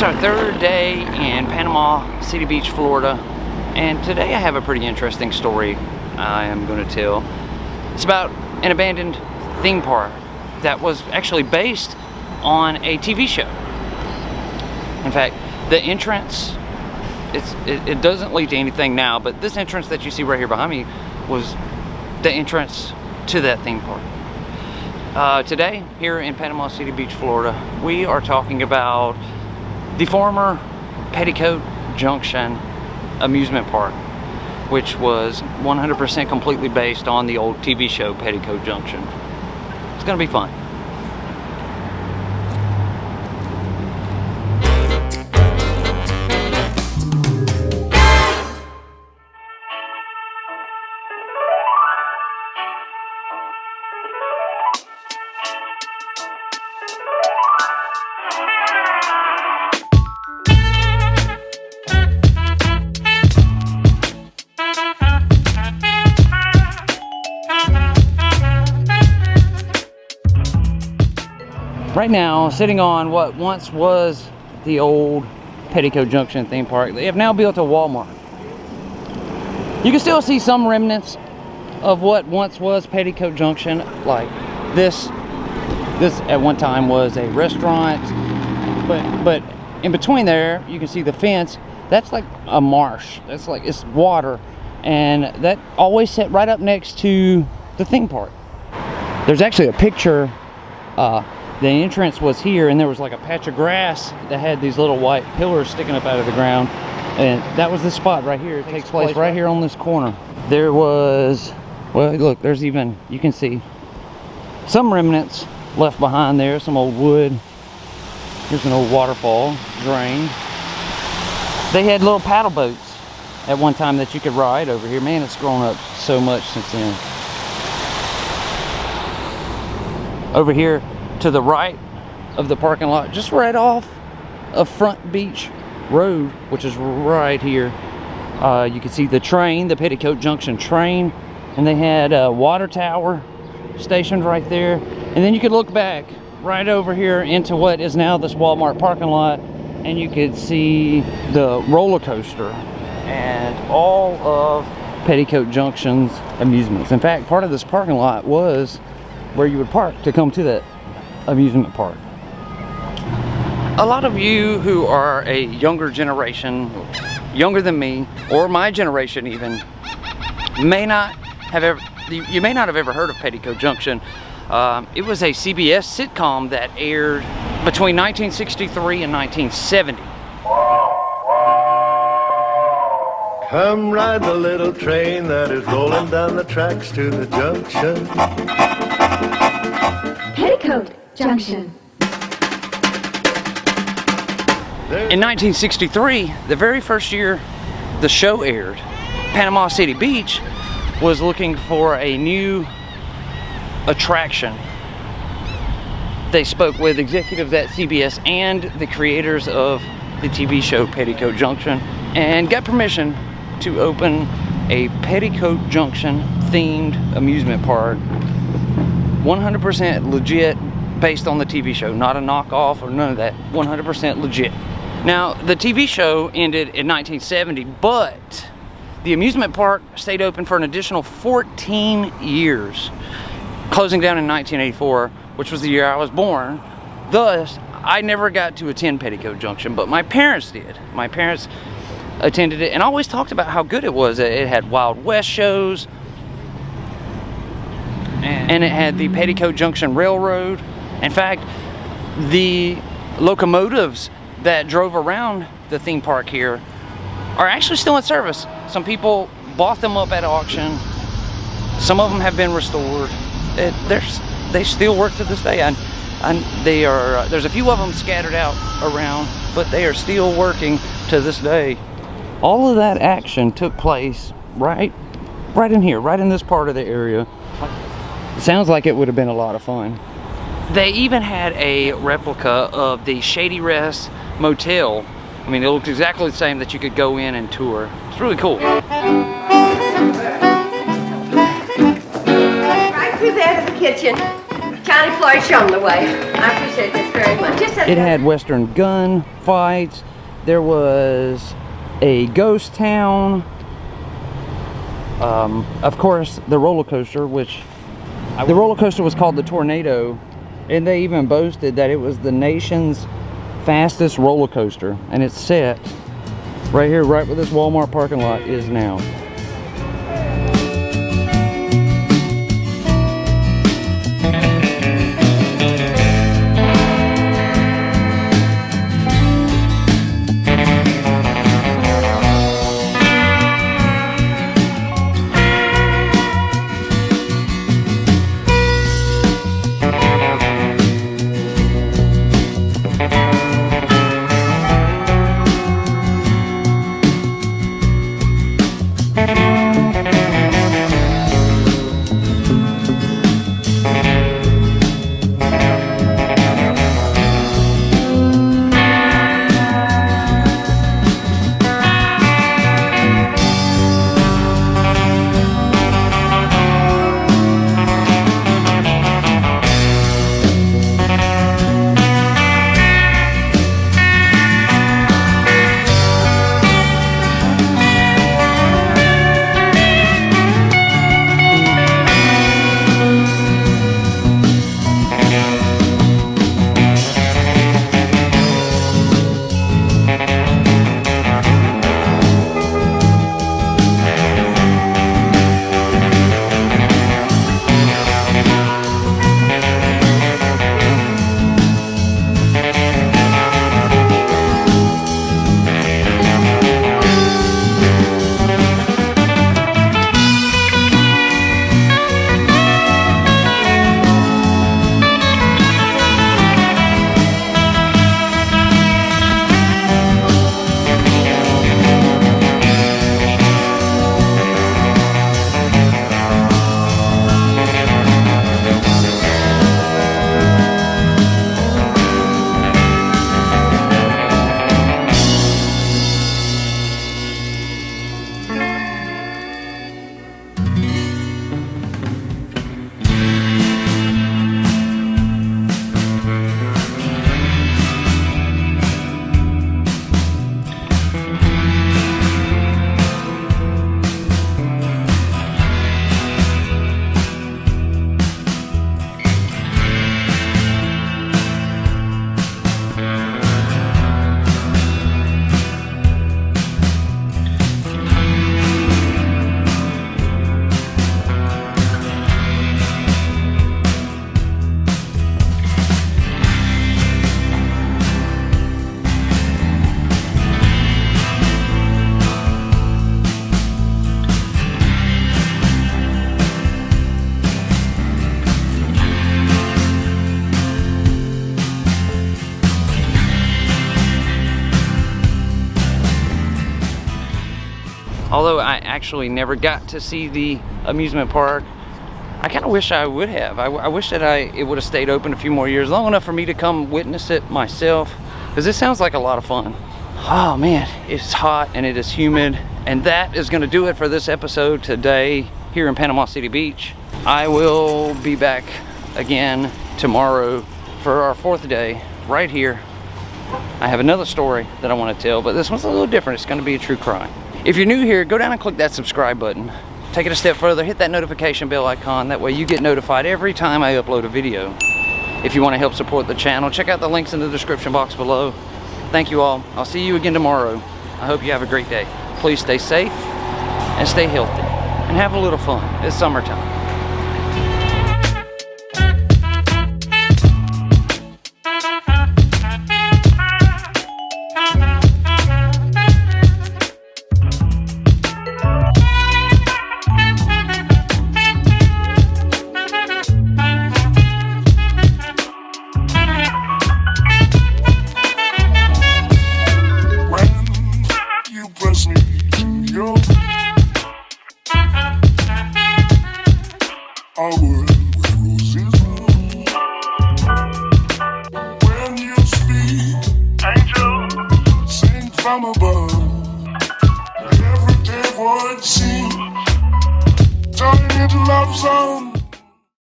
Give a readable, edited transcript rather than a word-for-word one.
our third day in Panama City Beach, Florida, and today I have a pretty interesting story I am going to tell. It's about an abandoned theme park that was actually based on a TV show. In fact, the entrance, it doesn't lead to anything now, but this entrance that you see right here behind me was the entrance to that theme park. Today, here in Panama City Beach, Florida, we are talking about the former Petticoat Junction Amusement Park, which was 100% completely based on the old TV show Petticoat Junction. It's gonna be fun. Right now, sitting on what once was the old Petticoat Junction theme park, they have now built a Walmart. You can still see some remnants of what once was Petticoat Junction, like this at one time was a restaurant, but in between there you can see the fence. That's like a marsh. That's like, it's water, and that always sat right up next to the theme park. There's actually a picture. The entrance was here, and there was like a patch of grass that had these little white pillars sticking up out of the ground, and that was the spot right here. It takes place right here on this corner. There was, well, look, there's even, you can see some remnants left behind there, some old wood. Here's an old waterfall drain. They had little paddle boats at one time that you could ride over here. Man, it's grown up so much since then. Over here to the right of the parking lot, just right off of Front Beach Road, which is right here, you can see the train, the Petticoat Junction train, and they had a water tower stationed right there. And then you could look back right over here into what is now this Walmart parking lot, and you could see the roller coaster and all of Petticoat Junction's amusements. In fact, part of this parking lot was where you would park to come to that amusement park. A lot of you who are a younger generation, younger than me, or my generation even, may not have ever heard of Petticoat Junction. It was a CBS sitcom that aired between 1963 and 1970. Come ride the little train that is rolling down the tracks to the junction. Petticoat Junction. In 1963, the very first year the show aired, Panama City Beach was looking for a new attraction. They spoke with executives at CBS and the creators of the TV show Petticoat Junction and got permission to open a Petticoat Junction themed amusement park, 100% legit, based on the TV show, not a knockoff or none of that, 100% legit. Now, the TV show ended in 1970, but the amusement park stayed open for an additional 14 years, closing down in 1984, which was the year I was born. Thus, I never got to attend Petticoat Junction, but my parents did. My parents attended it and always talked about how good it was. It had Wild West shows, and it had the Petticoat Junction Railroad. In fact, the locomotives that drove around the theme park here are actually still in service. Some people bought them up at auction. Some of them have been restored. They still work to this day. There's a few of them scattered out around, but they are still working to this day. All of that action took place right in here, right in this part of the area. It sounds like it would have been a lot of fun. They even had a replica of the Shady Rest Motel. I mean, it looked exactly the same, that you could go in and tour. It's really cool. Right through there to the kitchen. Johnny Floyd, show them the way. I appreciate this very much. It had Western gun fights. There was a ghost town. Of course, the roller coaster, which the roller coaster was called the Tornado, and they even boasted that it was the nation's fastest roller coaster, and it's set right here, right where this Walmart parking lot is now. Although I actually never got to see the amusement park, I kind of wish I would have. I wish that it would have stayed open a few more years, long enough for me to come witness it myself, because this sounds like a lot of fun. Oh man, it's hot and it is humid, and that is going to do it for this episode today here in Panama City Beach. I will be back again tomorrow for our 4th day right here. I have another story that I want to tell, but this one's a little different. It's going to be a true crime. If you're new here, go down and click that subscribe button. Take it a step further, hit that notification bell icon. That way you get notified every time I upload a video. If you want to help support the channel, check out the links in the description box below. Thank you all. I'll see you again tomorrow. I hope you have a great day. Please stay safe and stay healthy and have a little fun. It's summertime.